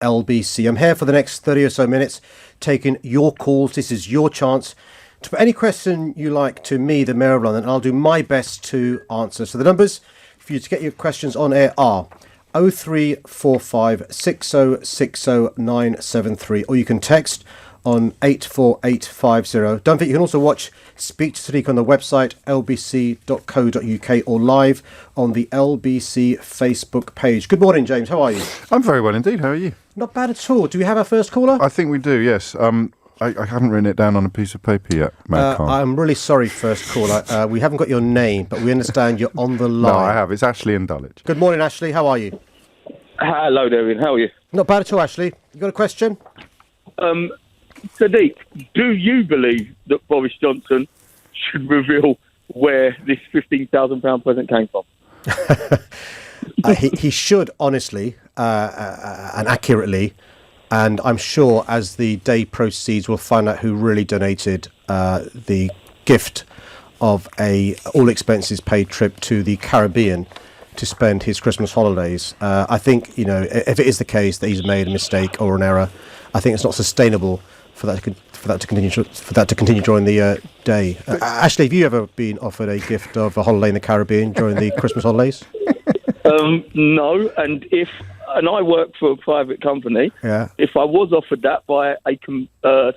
LBC. I'm here for the next 30 or so minutes, taking your calls. This is your chance to put any question you like to me, the Mayor of London, and I'll do my best to answer. So the numbers for you to get your questions on air are 0345 6060973, or you can text on 84850. Don't forget, you can also watch Speak to Sadiq on the website lbc.co.uk or live on the LBC Facebook page. Good morning, James. How are you? I'm very well indeed. How are you? Not bad at all. Do we have our first caller? I think we do, yes. I haven't written it down on a piece of paper yet, Matt Khan. I'm really sorry, first caller. We haven't got your name, but we understand you're on the line. No, I have. It's Ashley in Dulwich. Good morning, Ashley. How are you? Hello, Darren. How are you? Not bad at all, Ashley. You got a question? Sadiq, do you believe that Boris Johnson should reveal where this £15,000 present came from? He should, honestly, and accurately. And I'm sure as the day proceeds, we'll find out who really donated the gift of a all expenses paid trip to the Caribbean to spend his Christmas holidays. I think, if it is the case that he's made a mistake or an error, I think it's not sustainable for that to continue during the day. Ashley, have you ever been offered a gift of a holiday in the Caribbean during the Christmas holidays? No, and I work for a private company. Yeah. If I was offered that by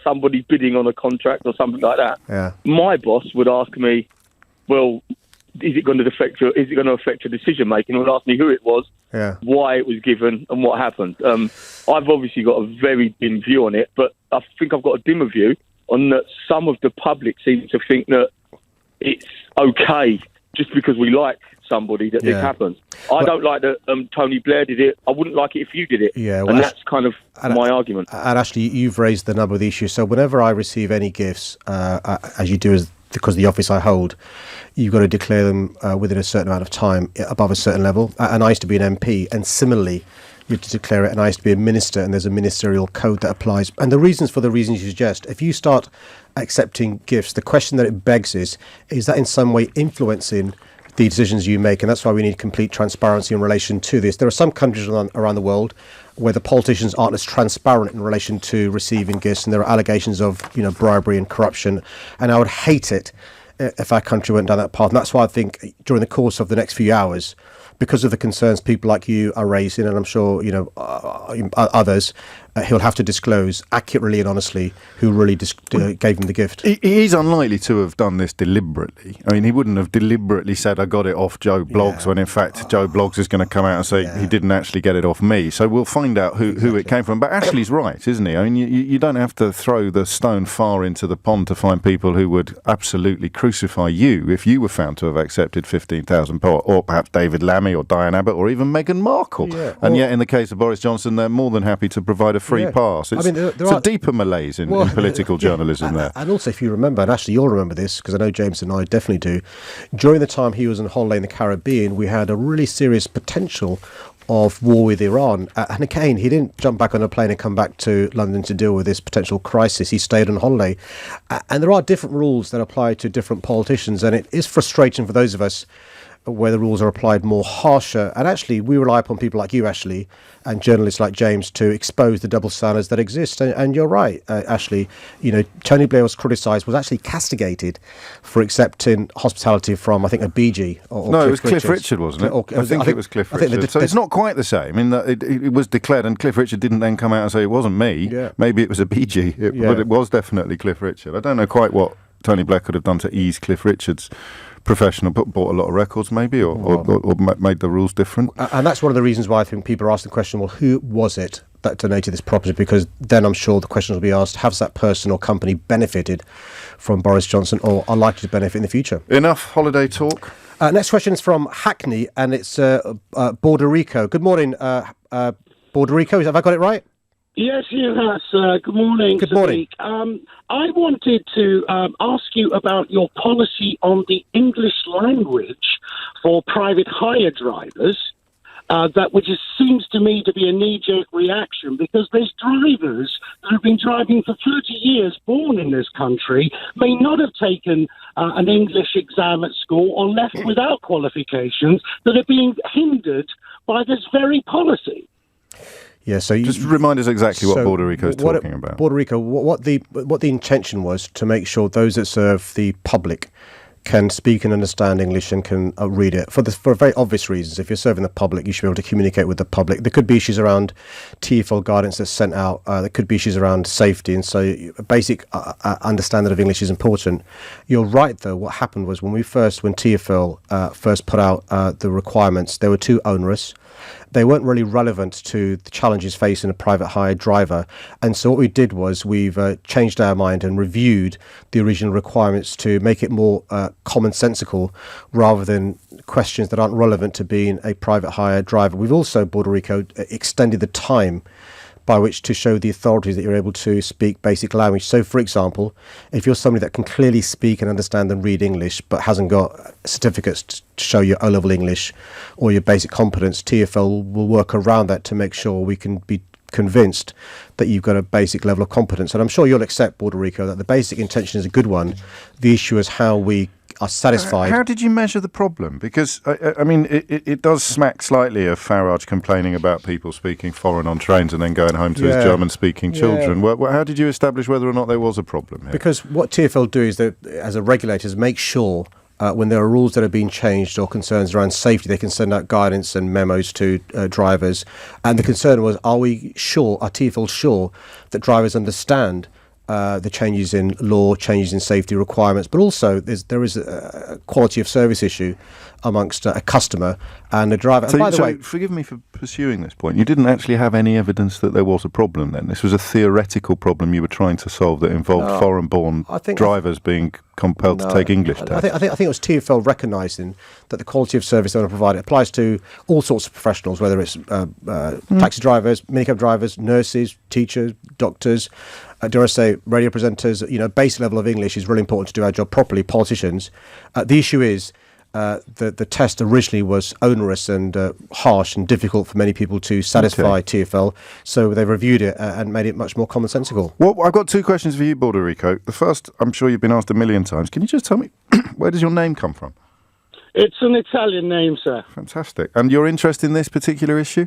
somebody bidding on a contract or something like that, my boss would ask me, "Well, is it going to affect your decision making?" Would ask me who it was, why it was given, and what happened. I've obviously got a very dim view on it, but I think I've got a dimmer view on that. Some of the public seem to think that it's okay just because we like somebody that this happens. I don't like that Tony Blair did it. I wouldn't like it if you did it. And that's kind of my argument. And actually, you've raised the number of the issues. So whenever I receive any gifts, as you do because of the office I hold, you've got to declare them within a certain amount of time, above a certain level. And I used to be an MP, and similarly, you have to declare it. And I used to be a minister, and there's a ministerial code that applies. And the reasons for the reasons you suggest, if you start accepting gifts, the question that it begs is that in some way influencing the decisions you make? And that's why we need complete transparency in relation to this. There are some countries around the world where the politicians aren't as transparent in relation to receiving gifts, and there are allegations of bribery and corruption. And I would hate it if our country went down that path. And that's why I think during the course of the next few hours, because of the concerns people like you are raising, and I'm sure others, he'll have to disclose accurately and honestly who really gave him the gift. He's unlikely to have done this deliberately. I mean, he wouldn't have deliberately said, "I got it off Joe Bloggs," when in fact Joe Bloggs is going to come out and say he didn't actually get it off me. So we'll find out who it came from. But Ashley's right, isn't he? I mean, you don't have to throw the stone far into the pond to find people who would absolutely crucify you if you were found to have accepted £15,000, or perhaps David Lammy or Diane Abbott or even Meghan Markle. And yet in the case of Boris Johnson, they're more than happy to provide a free pass. It's a deeper malaise in political journalism there. And also, if you remember, and actually you'll remember this, because I know James and I definitely do, during the time he was on holiday in the Caribbean, we had a really serious potential of war with Iran. And again, he didn't jump back on a plane and come back to London to deal with this potential crisis. He stayed on holiday. And there are different rules that apply to different politicians, and it is frustrating for those of us where the rules are applied more harsher. And actually, we rely upon people like you, Ashley, and journalists like James to expose the double standards that exist. And you're right, Ashley. Tony Blair was criticised, was actually castigated for accepting hospitality from, I think, a BG. No, it was Cliff Richard, wasn't it? I think it was Cliff Richard. So it's not quite the same. I mean, it was declared, and Cliff Richard didn't then come out and say it wasn't me. Yeah. Maybe it was a BG, but it was definitely Cliff Richard. I don't know quite what Tony Blair could have done to ease Cliff Richard's professional, but bought a lot of records maybe, or made the rules different. And that's one of the reasons why I think people are asking the question, well, who was it that donated this property? Because then I'm sure the question will be asked, has that person or company benefited from Boris Johnson or are likely to benefit in the future? Enough holiday talk. Next question is from Hackney, and it's Border Rico. Good morning, Border Rico. Have I got it right? Yes, you have, sir. Good morning. Good morning. I wanted to ask you about your policy on the English language for private hire drivers, which seems to me to be a knee-jerk reaction, because there's drivers that have been driving for 30 years, born in this country, may not have taken an English exam at school or left without qualifications, that are being hindered by this very policy. Yeah, so just remind us exactly what Border Rico is talking about. Border Rico, what the intention was to make sure those that serve the public can speak and understand English and can read it for very obvious reasons. If you're serving the public, you should be able to communicate with the public. There could be issues around TfL guidance that's sent out. There could be issues around safety, and so a basic understanding of English is important. You're right, though. What happened was when TfL first put out the requirements, they were too onerous. They weren't really relevant to the challenges facing a private hire driver. And so what we did was we've changed our mind and reviewed the original requirements to make it more commonsensical rather than questions that aren't relevant to being a private hire driver. We've also, Border Rico, extended the time by which to show the authorities that you're able to speak basic language. So, for example, if you're somebody that can clearly speak and understand and read English but hasn't got certificates to show your O-level English or your basic competence, TfL will work around that to make sure we can be convinced that you've got a basic level of competence. And I'm sure you'll accept, Border Rico, that the basic intention is a good one. The issue is how we are satisfied. How did you measure the problem? Because, I mean, it does smack slightly of Farage complaining about people speaking foreign on trains and then going home to his German-speaking children. How did you establish whether or not there was a problem here? Because what TfL do is that, as a regulator, is make sure when there are rules that are being changed or concerns around safety, they can send out guidance and memos to drivers. And the concern was, are TfL sure that drivers understand the changes in law, changes in safety requirements, but also there is a quality of service issue amongst a customer and a driver. So, and by the way, forgive me for pursuing this point. You didn't actually have any evidence that there was a problem then? This was a theoretical problem you were trying to solve that involved foreign-born drivers being compelled to take English tests? I think it was TfL recognising that the quality of service they want to provide applies to all sorts of professionals, whether it's taxi drivers, minicab drivers, nurses, teachers, doctors, dare I say, radio presenters. Basic level of English is really important to do our job properly. Politicians. The issue is the test originally was onerous and harsh and difficult for many people to satisfy TfL, so they reviewed it and made it much more commonsensical. Well, I've got two questions for you, Border Rico. The first, I'm sure you've been asked a million times. Can you just tell me, where does your name come from? It's an Italian name, sir. Fantastic. And your interest in this particular issue?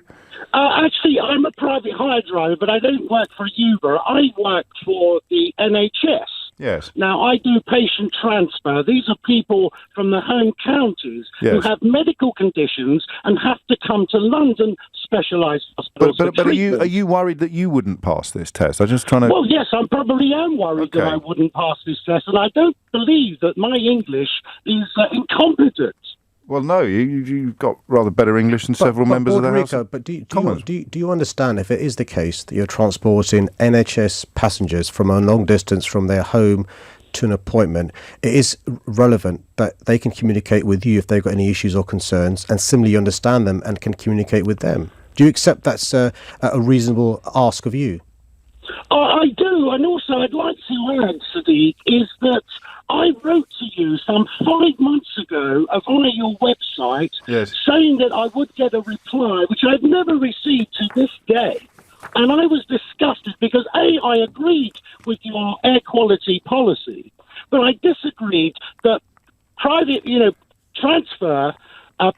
Actually, I'm a private hire driver, but I don't work for Uber. I work for the NHS. Yes. Now, I do patient transfer. These are people from the home counties who have medical conditions and have to come to London specialised hospitals. But are you worried that you wouldn't pass this test? I'm just trying to... Well, yes, I probably am worried that I wouldn't pass this test, and I don't believe that my English is incompetent. Well, no, you've got rather better English than several members of the House. But do you understand, if it is the case that you're transporting NHS passengers from a long distance from their home to an appointment, it is relevant that they can communicate with you if they've got any issues or concerns, and similarly you understand them and can communicate with them. Do you accept that's a reasonable ask of you? I do, and also I'd like to add, Sadiq, is that I wrote to you some 5 months ago via your website saying that I would get a reply, which I've never received to this day. And I was disgusted because, A, I agreed with your air quality policy, but I disagreed that private,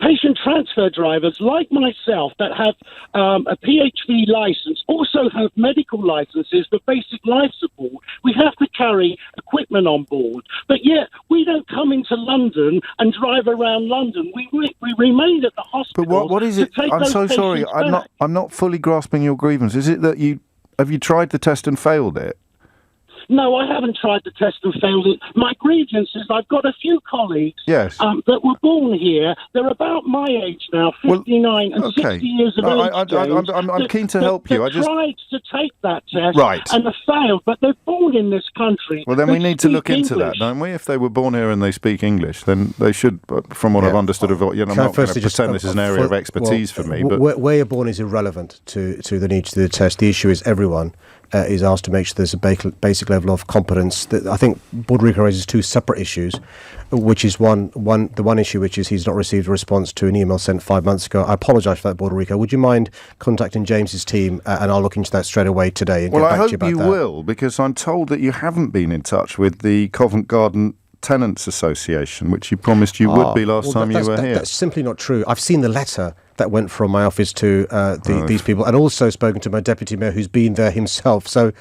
patient transfer drivers like myself that have a PHV license also have medical licenses for basic life support. We have to carry equipment on board. But yet we don't come into London and drive around London. We remain at the hospital. But what is it? I'm so sorry. I'm not fully grasping your grievance. Is it that have you tried the test and failed it? No, I haven't tried the test and failed it. My grievance is I've got a few colleagues that were born here. They're about my age now, 59 and 60 years of age. I'm keen to help you. I just tried to take that test and have failed, but they're born in this country. Well, then we need to look into that, don't we? If they were born here and they speak English, then they should, from what I've understood of it, I'm not going to pretend this is an area of expertise for me. But where you're born is irrelevant to the need to do the test. The issue is everyone is asked to make sure there's a basic level of competence. I think Border Rico raises two separate issues, which is the one issue which is he's not received a response to an email sent 5 months ago. I apologise for that, Border Rico. Would you mind contacting James's team and I'll look into that straight away today and get back to you about that. Well, I hope you will, because I'm told that you haven't been in touch with the Covent Garden Tenants Association, which you promised you would be last time you were here. That's simply not true. I've seen the letter that went from my office to these people, and also spoken to my deputy mayor, who's been there himself. So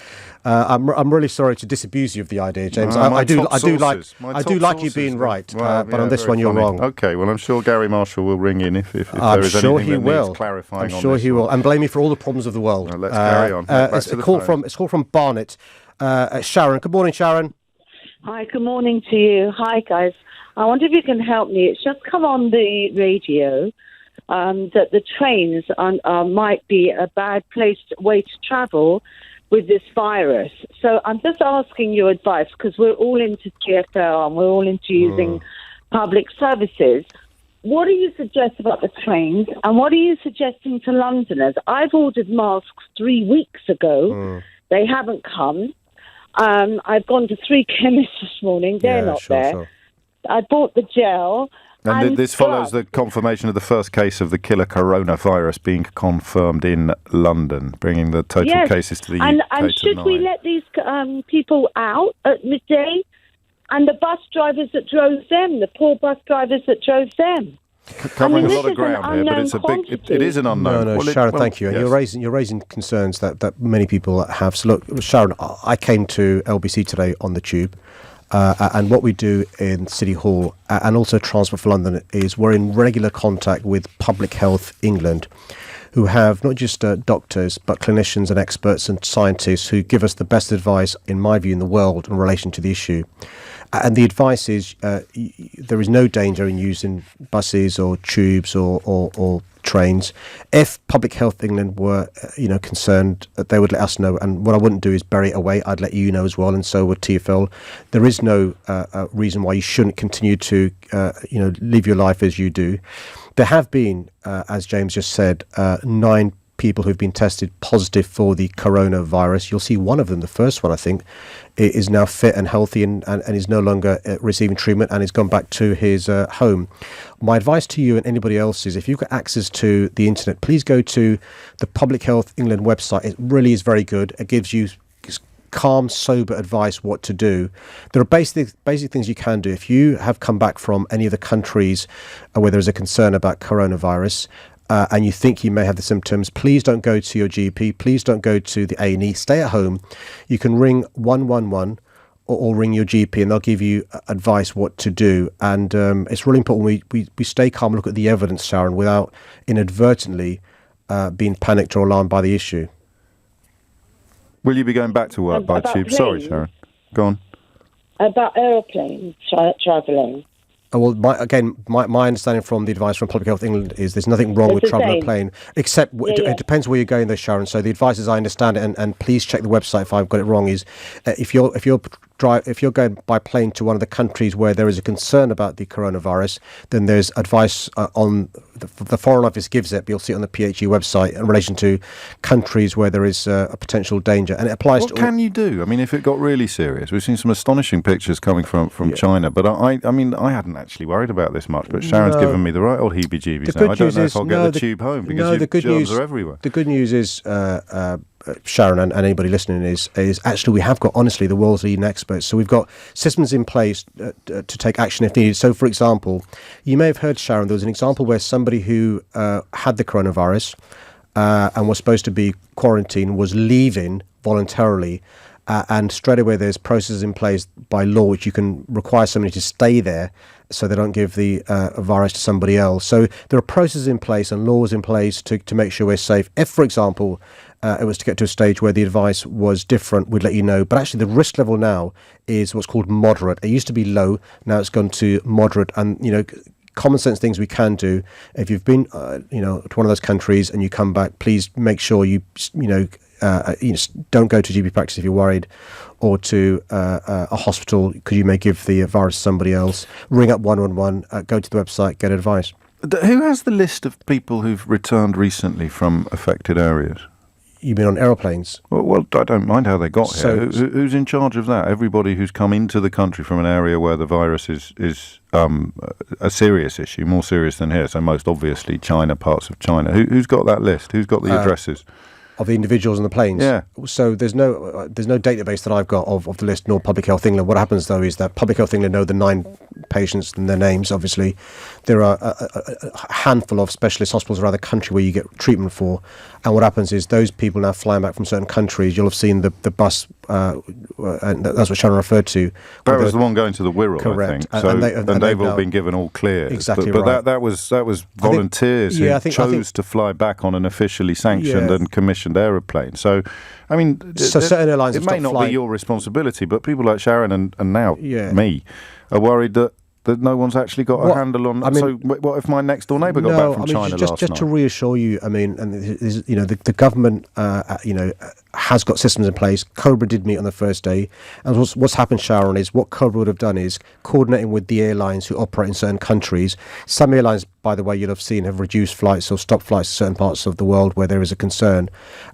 I'm really sorry to disabuse you of the idea, James. I do like you being right, but on this one you're wrong. Okay, well, I'm sure Gary Marshall will ring in if there is anything that needs clarifying. I'm sure he will, and blame me for all the problems of the world. Let's carry on. It's a call from Barnet. Sharon. Good morning, Sharon. Hi, good morning to you. Hi, guys. I wonder if you can help me. It's just come on the radio that the trains might be a bad way to travel with this virus. So I'm just asking your advice, because we're all into TfL and we're all into using public services. What do you suggest about the trains, and what are you suggesting to Londoners? I've ordered masks 3 weeks ago. They haven't come. I've gone to 3 chemists this morning. They're not there. Sure. I bought the gel. And this follows the confirmation of the first case of the killer coronavirus being confirmed in London, bringing the total cases to the UK and should 9. We let these people out at midday? And the bus drivers that drove them, the poor bus drivers that drove them. Covering a lot of ground here, but it is an unknown. No, Sharon, thank you. And you're raising concerns that many people have. So look, Sharon, I came to LBC today on the tube. And what we do in City Hall and also Transport for London is we're in regular contact with Public Health England, who have not just doctors, but clinicians and experts and scientists who give us the best advice, in my view, in the world in relation to the issue. And the advice is there is no danger in using buses or tubes or trains. If Public Health England were, concerned, they would let us know. And what I wouldn't do is bury it away. I'd let you know as well. And so would TfL. There is no reason why you shouldn't continue to, live your life as you do. There have been, as James just said, 9 people who've been tested positive for the coronavirus. You'll see one of them, the first one, I think, is now fit and healthy and is no longer receiving treatment and has gone back to his home. My advice to you and anybody else is, if you've got access to the internet, please go to the Public Health England website. It really is very good. It gives you calm, sober advice what to do. There are basic things you can do. If you have come back from any of the countries where there is a concern about coronavirus, and you think you may have the symptoms, please don't go to your GP. Please don't go to the A&E. Stay at home. You can ring 111 or ring your GP, and they'll give you advice what to do. And it's really important we stay calm and look at the evidence, Sharon, without inadvertently being panicked or alarmed by the issue. Will you be going back to work by tube? Planes? Sorry, Sharon. Go on. About aeroplanes travelling. Well, my understanding from the advice from Public Health England is there's nothing wrong with travelling a plane, except it depends where you're going there, Sharon. So the advice, as I understand it, and please check the website if I've got it wrong, is if you're going by plane to one of the countries where there is a concern about the coronavirus, then there's advice on the Foreign Office gives it, but you'll see it on the PHE website in relation to countries where there is a potential danger, and it applies to. What can you do? I mean, if it got really serious, we've seen some astonishing pictures coming from China, but I hadn't actually worried about this much, but Sharon's given me the right old heebie-jeebies now. I don't know if I'll get the tube home because germs are everywhere. The good news is, Sharon and anybody listening, is actually we have got, honestly, the world's leading experts. So we've got systems in place to take action if needed. So, for example, you may have heard, Sharon, there was an example where somebody who had the coronavirus and was supposed to be quarantined was leaving voluntarily. And straight away there's processes in place by law which you can require somebody to stay there so they don't give the virus to somebody else. So there are processes in place and laws in place to make sure we're safe. If, for example, it was to get to a stage where the advice was different, we'd let you know. But actually the risk level now is what's called moderate. It used to be low, now it's gone to moderate. And, common sense things we can do. If you've been, to one of those countries and you come back, please make sure you don't go to GP practice if you're worried, or to a hospital because you may give the virus to somebody else. Ring up 111, go to the website, get advice. Who has the list of people who've returned recently from affected areas? You mean on aeroplanes? Well, I don't mind how they got here. Who's in charge of that? Everybody who's come into the country from an area where the virus is a serious issue, more serious than here. So most obviously China, parts of China. Who's got that list? Who's got the addresses? Of the individuals on the planes? Yeah. So there's no database that I've got of the list, nor Public Health England. What happens, though, is that Public Health England know the 9 patients and their names, obviously. There are a handful of specialist hospitals around the country where you get treatment for. And what happens is those people now flying back from certain countries, you'll have seen the bus, and that's what Sharon referred to. That was the one going to the Wirral, correct. I think. So, and they've all now been given all clear. Exactly but right. that was volunteers who chose to fly back on an officially sanctioned and commissioned aeroplane. So, I mean, certain airlines it may not be your responsibility, but people like Sharon and now me are worried that no one's actually got a handle on. I mean, so what if my next door neighbour got back from China last night? Just to reassure you, I mean, and the government, has got systems in place. Cobra did meet on the first day, and what's happened, Sharon, is what Cobra would have done is coordinating with the airlines who operate in certain countries. Some airlines, by the way, you'll have seen have reduced flights or stopped flights to certain parts of the world where there is a concern,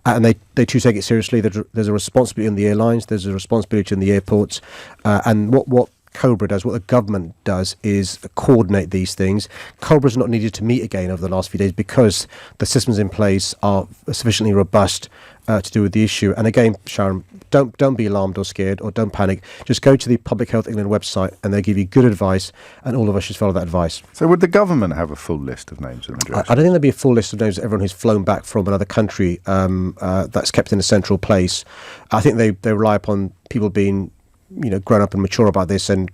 and they too take it seriously. There's a responsibility in the airlines. There's a responsibility in the airports, and what Cobra does, what the government does, is coordinate these things. Cobra's not needed to meet again over the last few days because the systems in place are sufficiently robust to do with the issue. And again, Sharon, don't be alarmed or scared or don't panic. Just go to the Public Health England website and they give you good advice, and all of us should follow that advice. So would the government have a full list of names and addresses? I don't think there'd be a full list of names of everyone who's flown back from another country that's kept in a central place. I think they rely upon people being grown up and mature about this and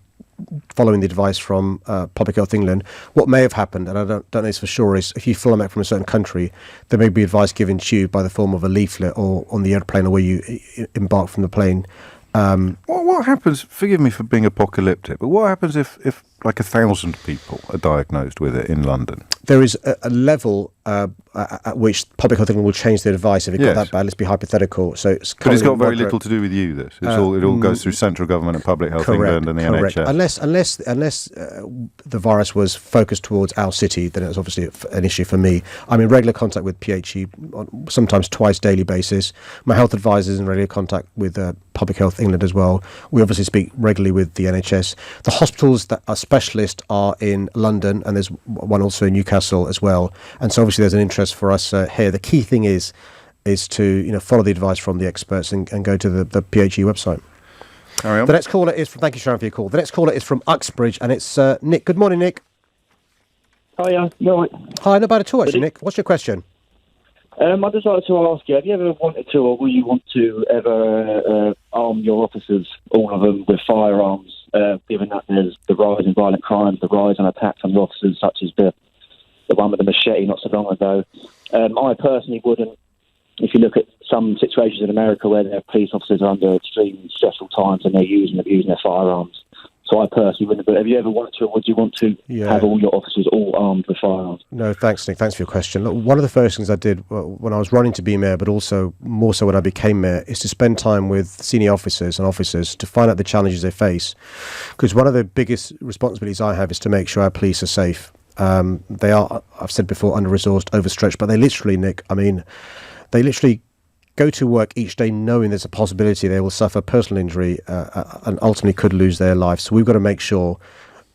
following the advice from Public Health England. What may have happened, and I don't know this for sure, is if you fly back from a certain country, there may be advice given to you by the form of a leaflet or on the airplane or where you embark from the plane. What happens, forgive me for being apocalyptic, but what happens if like 1,000 people are diagnosed with it in London? There is a level at which Public Health England will change their advice if it got that bad. Let's be hypothetical. So but it's got very little to do with you, this. It all goes through central government and Public Health England and the NHS. Unless the virus was focused towards our city, then it's obviously an issue for me. I'm in regular contact with PHE, sometimes twice daily basis. My health advisor is in regular contact with Public Health England as well. We obviously speak regularly with the NHS. The hospitals that are specialist are in London, and there's one also in Newcastle as well. And so obviously there's an interest for us here. The key thing is to follow the advice from the experts and go to the PHE website. Carry on. The next caller is from, thank you, Sharon, for your call. The next caller is from Uxbridge, and it's Nick. Good morning, Nick. Hiya, you all right? Hi, not bad at all, actually, Nick. What's your question? I'd just like to ask you, have you ever wanted to, or will you want to ever arm your officers, all of them, with firearms, given that there's the rise in violent crimes, the rise in attacks on the officers, such as the one with the machete not so long ago? I personally wouldn't. If you look at some situations in America where their police officers are under extreme stressful times and they're abusing their firearms. So I personally wouldn't. But have you ever wanted to, or would you want to have all your officers all armed with firearms? No, thanks, Nick. Thanks for your question. Look, one of the first things I did when I was running to be mayor, but also more so when I became mayor, is to spend time with senior officers and officers to find out the challenges they face. Because one of the biggest responsibilities I have is to make sure our police are safe. They are, I've said before, under-resourced, overstretched, but they literally, Nick, they literally go to work each day knowing there's a possibility they will suffer personal injury and ultimately could lose their life. So we've got to make sure,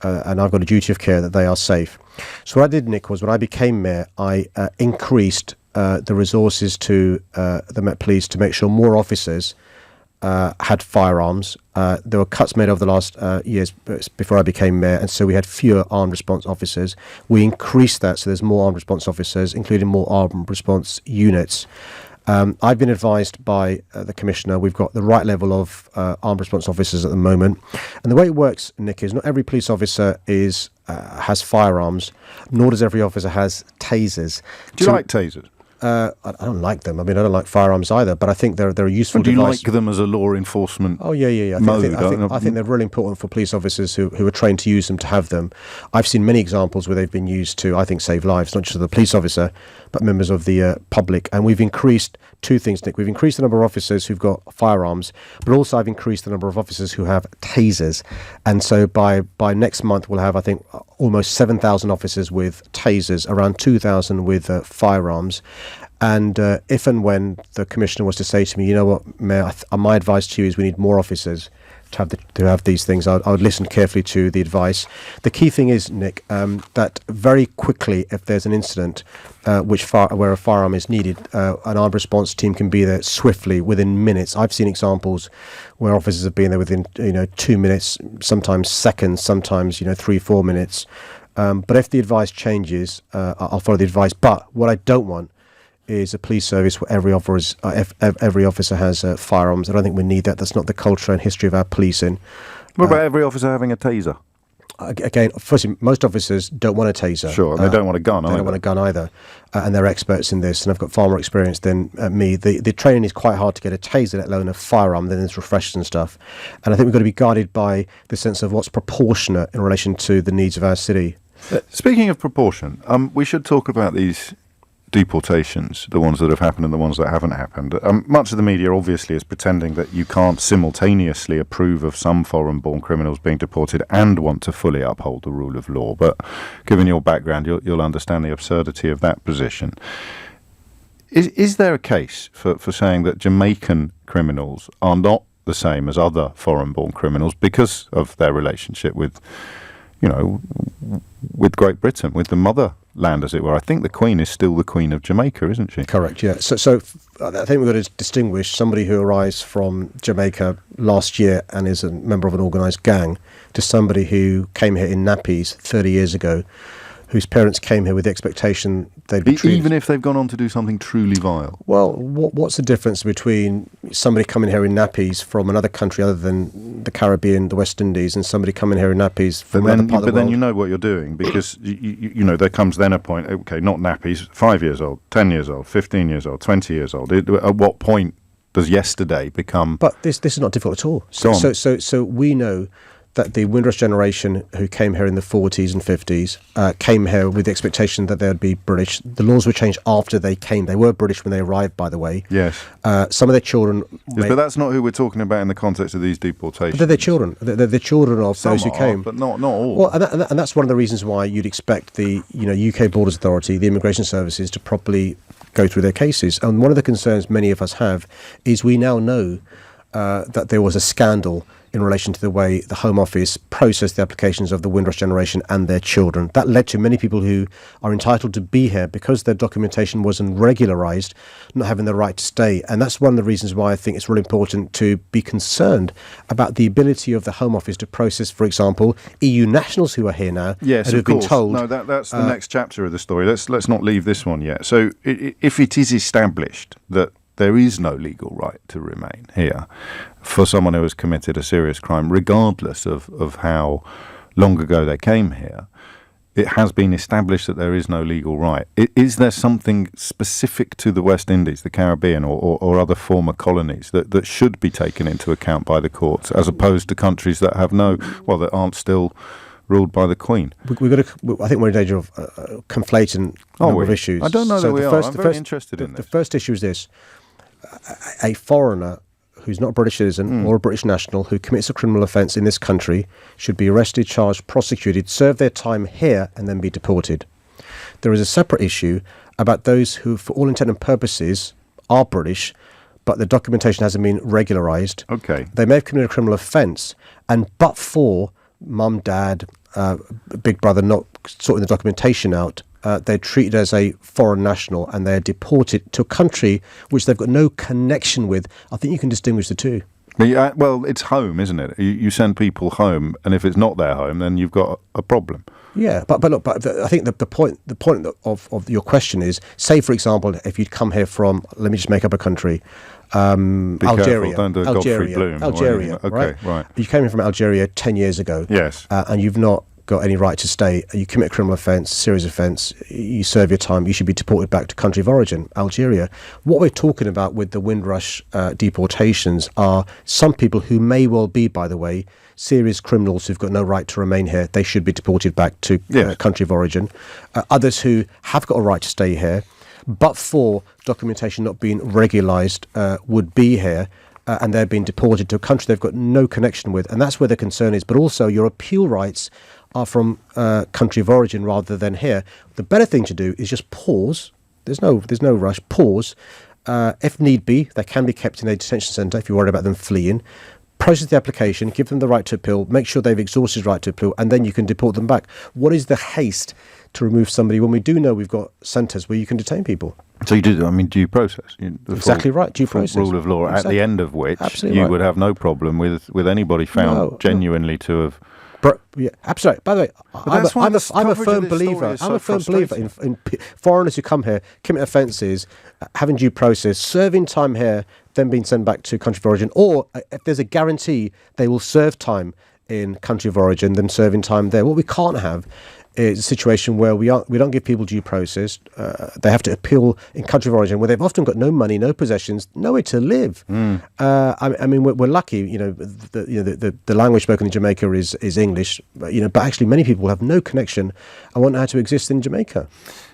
and I've got a duty of care, that they are safe. So what I did, Nick, was when I became mayor, I increased the resources to the Met Police to make sure more officers had firearms. There were cuts made over the last years before I became mayor, and so we had fewer armed response officers. We increased that, so there's more armed response officers, including more armed response units. I've been advised by the Commissioner we've got the right level of armed response officers at the moment. And the way it works, Nick, is not every police officer has firearms, nor does every officer has tasers. Do you like tasers? I don't like them. I don't like firearms either, but I think they're a useful device. Do you like them as a law enforcement I think they're really important for police officers who are trained to use them, to have them. I've seen many examples where they've been used to, I think, save lives, not just of the police officer, but members of the public. And we've increased two things, Nick. We've increased the number of officers who've got firearms, but also I've increased the number of officers who have tasers. And so by next month, we'll have, I think, almost 7,000 officers with tasers, around 2,000 with firearms. And if and when the Commissioner was to say to me, you know what, Mayor, my advice to you is we need more officers, to have these things. I would listen carefully to the advice. The key thing is, Nick, that very quickly, if there's an incident where a firearm is needed, an armed response team can be there swiftly within minutes. I've seen examples where officers have been there within 2 minutes, sometimes seconds, sometimes 3-4 minutes. But if the advice changes, I'll follow the advice. But what I don't want is a police service where every officer has firearms. I don't think we need that. That's not the culture and history of our policing. What about every officer having a taser? Again, firstly, most officers don't want a taser. Sure, and they don't want a gun either. They don't want a gun either. And they're experts in this, and I've got far more experience than me. The training is quite hard to get a taser, let alone a firearm, then there's refreshers and stuff. And I think we've got to be guided by the sense of what's proportionate in relation to the needs of our city. Speaking of proportion, we should talk about these deportations, the ones that have happened and the ones that haven't happened. Much of the media obviously is pretending that you can't simultaneously approve of some foreign-born criminals being deported and want to fully uphold the rule of law. But given your background, you'll understand the absurdity of that position. Is there a case for saying that Jamaican criminals are not the same as other foreign-born criminals because of their relationship with Great Britain, with the motherland, as it were? I think the Queen is still the Queen of Jamaica, isn't she? Correct, yeah. So I think we've got to distinguish somebody who arrives from Jamaica last year and is a member of an organised gang to somebody who came here in nappies 30 years ago, whose parents came here with the expectation they'd be treated. Even if they've gone on to do something truly vile? Well, what's the difference between somebody coming here in nappies from another country other than the Caribbean, the West Indies, and somebody coming here in nappies from another part of the world? But then you know what you're doing, because there comes then a point, okay, not nappies, 5 years old, 10 years old, 15 years old, 20 years old. At what point does yesterday become... But this is not difficult at all. So we know that the Windrush generation who came here in the 40s and 50s came here with the expectation that they would be British. The laws were changed after they came. They were British when they arrived, by the way. Yes. Some of their children... Yes, but that's not who we're talking about in the context of these deportations. But they're their children. They're the children of those who came. But not all. Well, and that's one of the reasons why you'd expect the UK Borders Authority, the immigration services, to properly go through their cases. And one of the concerns many of us have is we now know that there was a scandal in relation to the way the Home Office processed the applications of the Windrush generation and their children. That led to many people who are entitled to be here because their documentation wasn't regularised, not having the right to stay. And that's one of the reasons why I think it's really important to be concerned about the ability of the Home Office to process, for example, EU nationals who are here now. Yes, and of course. Been told, no, that's the next chapter of the story. Let's not leave this one yet. So if it is established that there is no legal right to remain here for someone who has committed a serious crime, regardless of how long ago they came here, it has been established that there is no legal right. Is there something specific to the West Indies, the Caribbean, or other former colonies that should be taken into account by the courts, as opposed to countries that have that aren't still ruled by the Queen? I think we're in danger of conflating a number of issues. I don't know that we are. I'm very interested in this. The first issue is this. A foreigner who's not a British citizen or a British national who commits a criminal offence in this country should be arrested, charged, prosecuted, serve their time here and then be deported. There is a separate issue about those who, for all intent and purposes, are British, but the documentation hasn't been regularised. Okay. They may have committed a criminal offence, and but for mum, dad, big brother not sorting the documentation out, they're treated as a foreign national and they're deported to a country which they've got no connection with. I think you can distinguish the two. Well, it's home, isn't it? You send people home, and if it's not their home, then you've got a problem. Yeah, but look, I think the point of your question is, say for example, if you'd come here from, let me just make up a country, Algeria. Careful, don't do a Godfrey Bloom. Algeria, okay, right. You came here from Algeria 10 years ago. Yes. And you've not got any right to stay. You commit a criminal offence, serious offence, you serve your time, you should be deported back to country of origin, Algeria. What we're talking about with the Windrush deportations are some people who may well be, by the way, serious criminals who've got no right to remain here. They should be deported back to country of origin. Others who have got a right to stay here, but for documentation not being regularised, would be here. And they're being deported to a country they've got no connection with. And that's where the concern is. But also your appeal rights are from country of origin rather than here. The better thing to do is just pause. There's no rush. Pause. If need be, they can be kept in a detention centre if you're worried about them fleeing. process the application, give them the right to appeal, make sure they've exhausted the right to appeal, and then you can deport them back. What is the haste to remove somebody when we do know we've got centres where you can detain people? So you do, due process. Exactly right, due process. Rule of law, exactly. At the end of which Absolutely you right. would have no problem with anybody found genuinely to have... Yeah, absolutely. By the way, I'm a firm believer. I'm a firm believer in foreigners who come here, commit offences, having due process, serving time here, then being sent back to country of origin, or if there's a guarantee they will serve time in country of origin, them serving time there. What we can't have is a situation where we don't give people due process. They have to appeal in country of origin where they've often got no money, no possessions, nowhere to live. We're lucky. The language spoken in Jamaica is English. But actually, many people have no connection and won't know how to exist in Jamaica.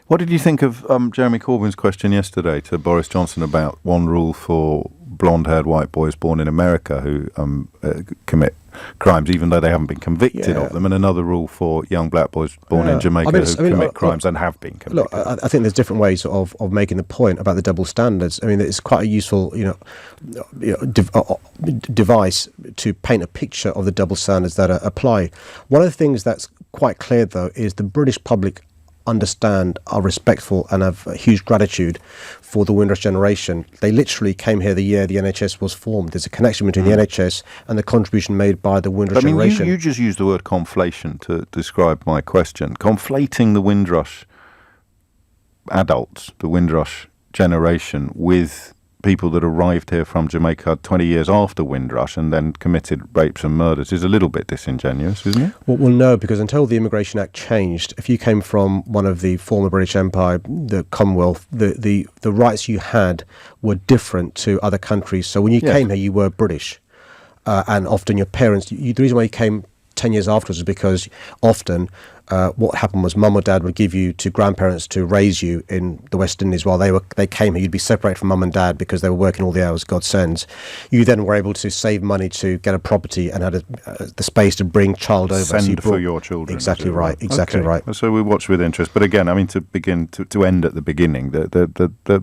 What did you think of Jeremy Corbyn's question yesterday to Boris Johnson about one rule for blonde-haired white boys born in America who commit crimes, even though they haven't been convicted of them, and another rule for young black boys born in Jamaica who commit crimes and have been convicted? Look, I think there's different ways of making the point about the double standards. It's quite a useful device to paint a picture of the double standards that apply. One of the things that's quite clear, though, is the British public understand, are respectful, and have a huge gratitude for the Windrush generation. They literally came here the year the NHS was formed. There's a connection between the NHS and the contribution made by the Windrush generation. You just used the word conflation to describe my question. Conflating the Windrush adults, the Windrush generation, with people that arrived here from Jamaica 20 years after Windrush and then committed rapes and murders is a little bit disingenuous, isn't it? Well, no, because until the Immigration Act changed, if you came from one of the former British Empire, the Commonwealth, the rights you had were different to other countries. So when you came here, you were British. And often your parents, the reason why you came 10 years afterwards is because often what happened was mum or dad would give you to grandparents to raise you in the West Indies while they came here. You'd be separated from mum and dad because they were working all the hours God sends. You then were able to save money to get a property and had the space to bring child over. Send for your children. Exactly right. Exactly right. So we watch with interest. But again, to end at the beginning,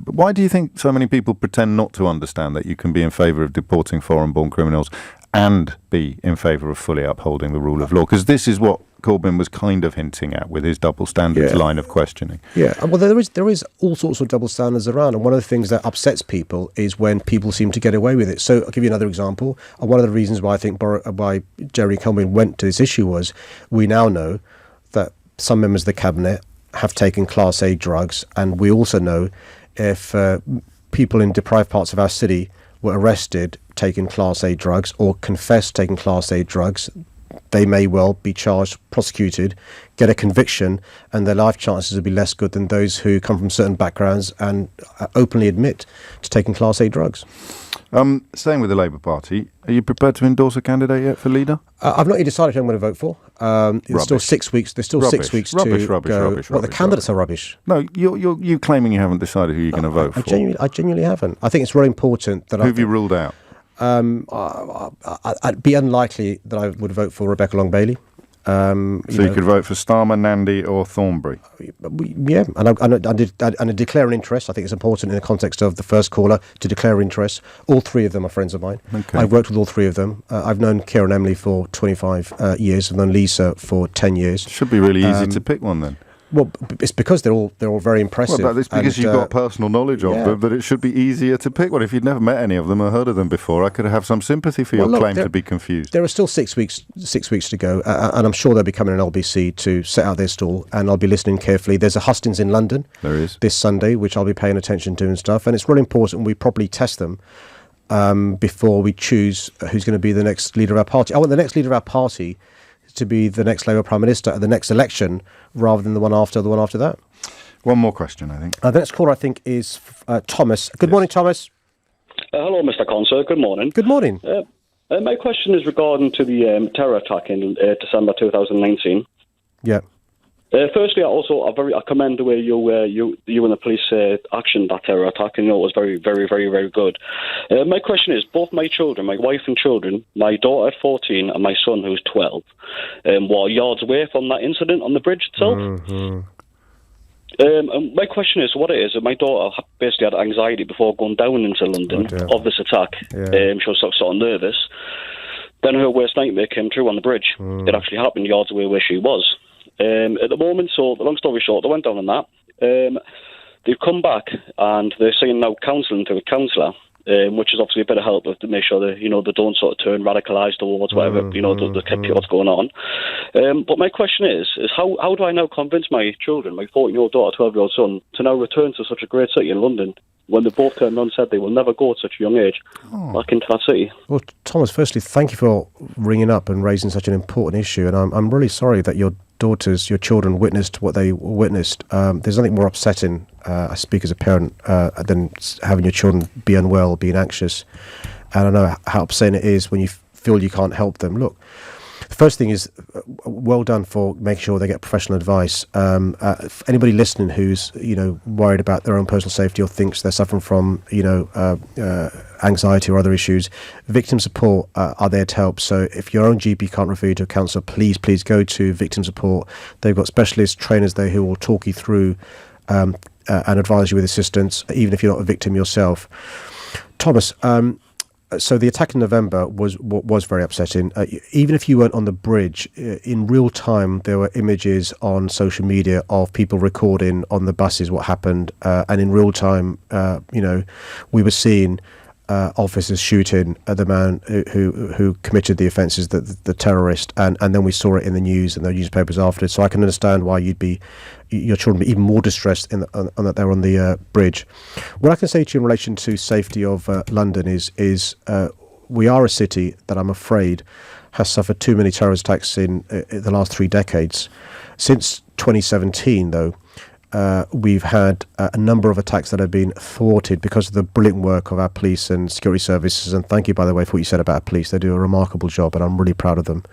why do you think so many people pretend not to understand that you can be in favour of deporting foreign-born criminals and be in favour of fully upholding the rule of law? Because this is what Corbyn was kind of hinting at with his double standards line of questioning. Yeah, well, there is all sorts of double standards around, and one of the things that upsets people is when people seem to get away with it. So I'll give you another example. One of the reasons why I think why Jeremy Corbyn went to this issue was we now know that some members of the cabinet have taken Class A drugs, and we also know if people in deprived parts of our city were arrested taking Class A drugs or confessed taking Class A drugs, they may well be charged, prosecuted, get a conviction, and their life chances will be less good than those who come from certain backgrounds and openly admit to taking Class A drugs. Staying with the Labour Party, are you prepared to endorse a candidate yet for leader? I've not yet decided who I'm going to vote for. There's still 6 weeks. There's still 6 weeks to go. Well, the candidates are rubbish. No, you claiming you haven't decided who you're going to vote for. I genuinely haven't. I think it's really important that Who have you ruled out? It'd be unlikely that I would vote for Rebecca Long-Bailey. You could vote for Starmer, Nandy or Thornbury? Yeah, and I declare an interest. I think it's important in the context of the first caller to declare interest. All three of them are friends of mine. Okay. I've worked with all three of them. I've known Kieran Emily for 25 years. I've known Lisa for 10 years. Should be really easy to pick one then. Well, it's because they're all very impressive. Well, it's because you've got personal knowledge of them, but it should be easier to pick one. If you'd never met any of them or heard of them before, I could have some sympathy for your claim to be confused. There are still 6 weeks to go, and I'm sure they'll be coming in LBC to set out their stall, and I'll be listening carefully. There's a hustings in London. There is. This Sunday, which I'll be paying attention to and stuff, and it's really important we properly test them before we choose who's going to be the next leader of our party. I want the next leader of our party to be the next Labour Prime Minister at the next election rather than the one after that. One more question, I think. The next caller, I think, is Thomas. Good morning, Thomas. Hello, Mr. Conser. Good morning. Good morning. My question is regarding to the terror attack in December 2019. Yeah. Firstly, I commend the way you and the police actioned that terror attack, and it was very, very, very, very good. My question is, both my children, my wife and children, my daughter at 14 and my son who's 12, were yards away from that incident on the bridge itself. Mm-hmm. And my question is, what it is, my daughter basically had anxiety before going down into London of this attack. Yeah. She was sort of nervous. Then her worst nightmare came true on the bridge. It actually happened yards away where she was. At the moment, so the long story short, they went down on that. They've come back and they're saying now counselling to a counsellor, which is obviously a bit of help to make sure that, they don't sort of turn radicalised towards whatever, what's going on. But my question is how do I now convince my children, my 14-year-old daughter, 12-year-old son, to now return to such a great city in London when they both turned around and said they will never go at such a young age back into that city? Well, Thomas, firstly, thank you for ringing up and raising such an important issue. And I'm really sorry that your children witnessed what they witnessed. There's nothing more upsetting, I speak as a parent, than having your children be unwell, being anxious. And I know how upsetting it is when you feel you can't help them. Look, the first thing is, well done for making sure they get professional advice. Anybody listening who's worried about their own personal safety or thinks they're suffering from anxiety or other issues, victim support are there to help. So if your own GP can't refer you to a counsellor, please go to victim support. They've got specialist trainers there who will talk you through and advise you with assistance, even if you're not a victim yourself. Thomas, so the attack in November was very upsetting. Even if you weren't on the bridge, in real time there were images on social media of people recording on the buses what happened, and in real time, we were seeing officers shooting the man who committed the offences, the terrorist, and then we saw it in the news and the newspapers after. So I can understand why your children be even more distressed that they're on the bridge. What I can say to you in relation to safety of London is we are a city that I'm afraid has suffered too many terrorist attacks in the last 3 decades. Since 2017, though, we've had a number of attacks that have been thwarted because of the brilliant work of our police and security services. And thank you, by the way, for what you said about our police. They do a remarkable job, and I'm really proud of them.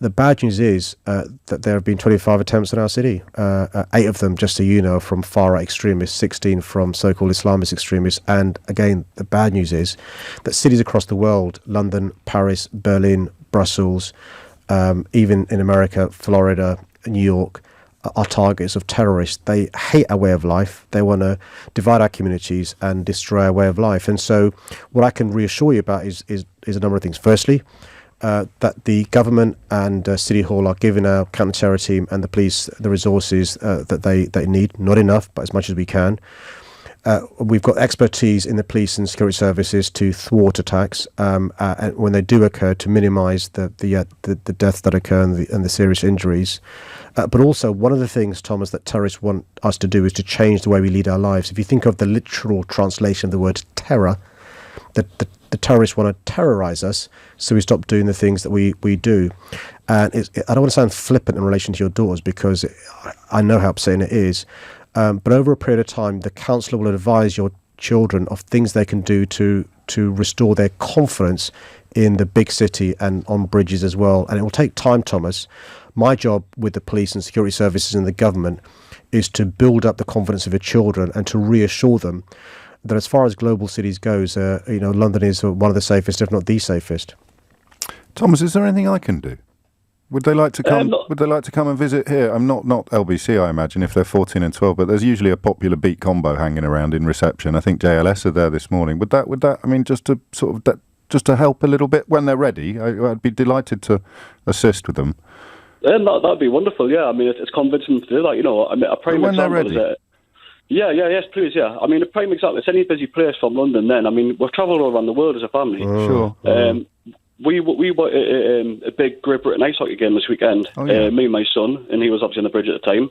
The bad news is that there have been 25 attempts in our city, 8 of them, just so you know, from far-right extremists, 16 from so-called Islamist extremists. And again, the bad news is that cities across the world, London, Paris, Berlin, Brussels, even in America, Florida, New York, are targets of terrorists. They hate our way of life. They want to divide our communities and destroy our way of life. And so what I can reassure you about is a number of things. Firstly, that the government and City Hall are giving our counter-terror team and the police the resources that they need. Not enough, but as much as we can. We've got expertise in the police and security services to thwart attacks, and when they do occur, to minimise the deaths that occur and the serious injuries. But also, one of the things, Thomas, that terrorists want us to do is to change the way we lead our lives. If you think of the literal translation of the word terror, the terrorists want to terrorise us, so we stop doing the things that we do. And I don't want to sound flippant in relation to your daughters, because I know how upsetting it is. But over a period of time, the counsellor will advise your children of things they can do to restore their confidence in the big city and on bridges as well. And it will take time, Thomas. My job with the police and security services and the government is to build up the confidence of your children and to reassure them that as far as global cities goes, London is one of the safest, if not the safest. Thomas, is there anything I can do? Would they like to come? Would they like to come and visit here? I'm not LBC, I imagine, if they're 14 and 12. But there's usually a popular beat combo hanging around in reception. I think JLS are there this morning. Would that? I mean, just to sort of just to help a little bit when they're ready. I'd be delighted to assist with them. That'd be wonderful. Yeah, I mean, it's convincing them to do that. I mean, a prime when example they're ready. is yes, please, yeah. I mean, a prime example. It's any busy place from London. Then, I mean, we've travelled all around the world as a family. Sure. We were a big Great Britain ice hockey game this weekend. Oh, yeah. Me and my son, and he was obviously on the bridge at the time.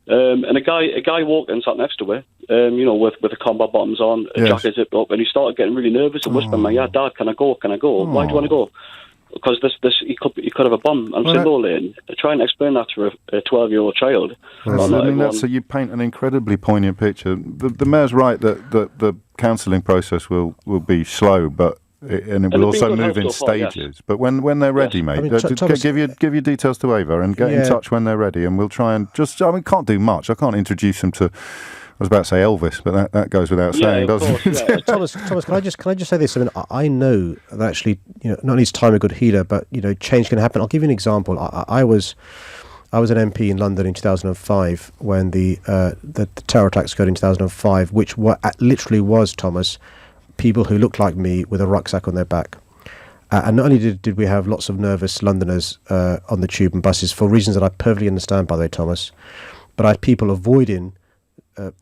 And a guy walked in, sat next to her, with the combat bottoms on, a jacket zipped up, and he started getting really nervous and whispering, "Dad, can I go? Can I go? Why do you want to go?" Because he could have a bomb. I'm single lane. Trying to explain that to a 12-year-old child. So you paint an incredibly poignant picture. The mayor's right that the counselling process will be slow, but it will also move in stages. Yes. But when they're ready, mate, Thomas, give your details to Ava and get in touch when they're ready, and we'll try and can't do much. I can't introduce them to. I was about to say Elvis, but that goes without saying, doesn't it? Thomas, can I just say this? I mean, I know that actually, not only is time a good healer, but change can happen. I'll give you an example. I was an MP in London in 2005 when the terror attacks occurred in 2005, which literally was, Thomas, people who looked like me with a rucksack on their back. And not only did we have lots of nervous Londoners on the tube and buses for reasons that I perfectly understand, by the way, Thomas, but I had people avoiding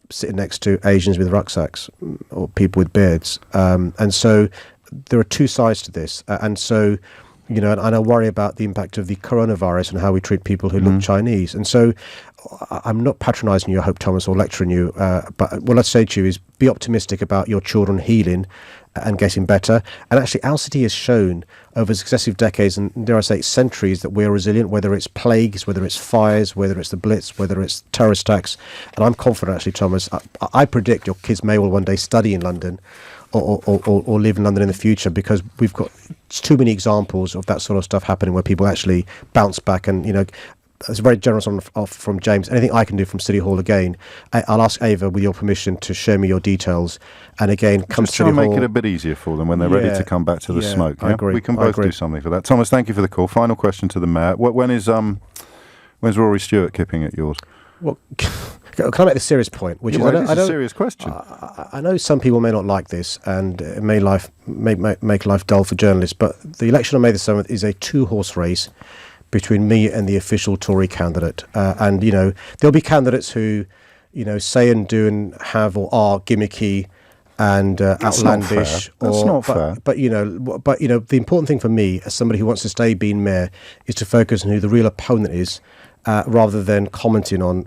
sitting next to Asians with rucksacks or people with beards. And so there are two sides to this. And so, and I worry about the impact of the coronavirus and how we treat people who look Chinese. And so I'm not patronising you, I hope, Thomas, or lecturing you. But what I'd say to you is be optimistic about your children healing and getting better. And actually, our city has shown over successive decades, and dare I say centuries, that we're resilient, whether it's plagues, whether it's fires, whether it's the Blitz, whether it's terrorist attacks. And I'm confident, actually, Thomas, I predict your kids may well one day study in London or live in London in the future, because we've got too many examples of that sort of stuff happening where people actually bounce back. And, it's very generous from James. Anything I can do from City Hall again, I'll ask Ava, with your permission, to share me your details. And again, come to City Hall. Make it a bit easier for them when they're ready to come back to the smoke. I agree. We can both do something for that. Thomas, thank you for the call. Final question to the Mayor. When's Rory Stewart kipping at yours? Well, can I make the serious point? Which is, it's a serious question. I know some people may not like this, and it may make life dull for journalists, but the election on May the 7th is a two-horse race between me and the official Tory candidate. And, there'll be candidates who, say and do and have or are gimmicky and outlandish. That's not fair. But the important thing for me, as somebody who wants to stay being mayor, is to focus on who the real opponent is, rather than commenting on,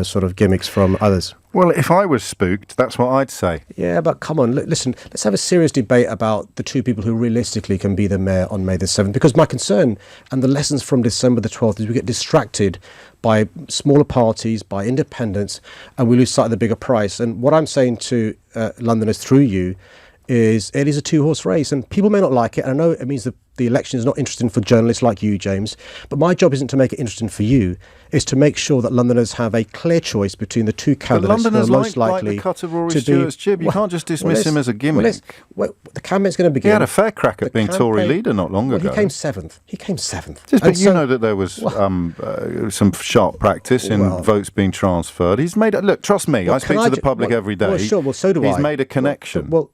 sort of gimmicks from others. Well, if I was spooked, that's what I'd say. Yeah, but come on, listen, let's have a serious debate about the two people who realistically can be the mayor on May the 7th. Because my concern and the lessons from December the 12th is we get distracted by smaller parties, by independents, and we lose sight of the bigger prize. And what I'm saying to Londoners through you is it is a two-horse race, and people may not like it. And I know it means that the election is not interesting for journalists like you, James, but my job isn't to make it interesting for you. It's to make sure that Londoners have a clear choice between the two candidates who are most likely the cut of Rory Stewart's jib. You can't just dismiss him as a gimmick. The campaign's going to begin. He had a fair crack at being Tory leader not long ago. He came seventh. But you know that there was some sharp practice in votes being transferred. He's made look, trust me, I speak to the public every day. Well, sure, well, so do I. He's made a connection. Well,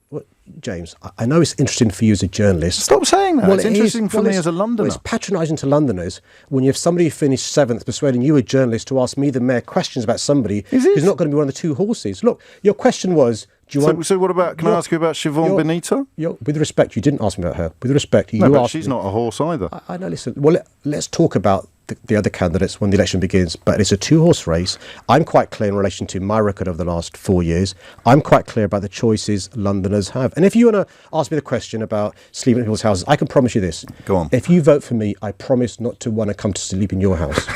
James, I know it's interesting for you as a journalist. Stop saying that. It's interesting for me as a Londoner. Well, it's patronising to Londoners when you have somebody who finished 7th persuading you, a journalist, to ask me, the mayor, questions about somebody who's not going to be one of the two horses. Look, your question was, do you want... So what about, can I ask you about Siobhan Benito? With respect, you didn't ask me about her. With respect, you asked she's me. Not a horse either. I know, listen, well, let's talk about the other candidates when the election begins, but it's a two-horse race. I'm quite clear in relation to my record over the last 4 years. I'm quite clear about the choices Londoners have. And if you want to ask me the question about sleeping in people's houses, I can promise you this. Go on. If you vote for me, I promise not to want to come to sleep in your house.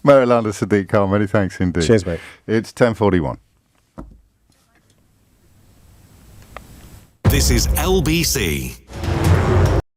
Mayor London Sadiq Khan, many thanks indeed. Cheers, mate. It's 10:41. This is LBC.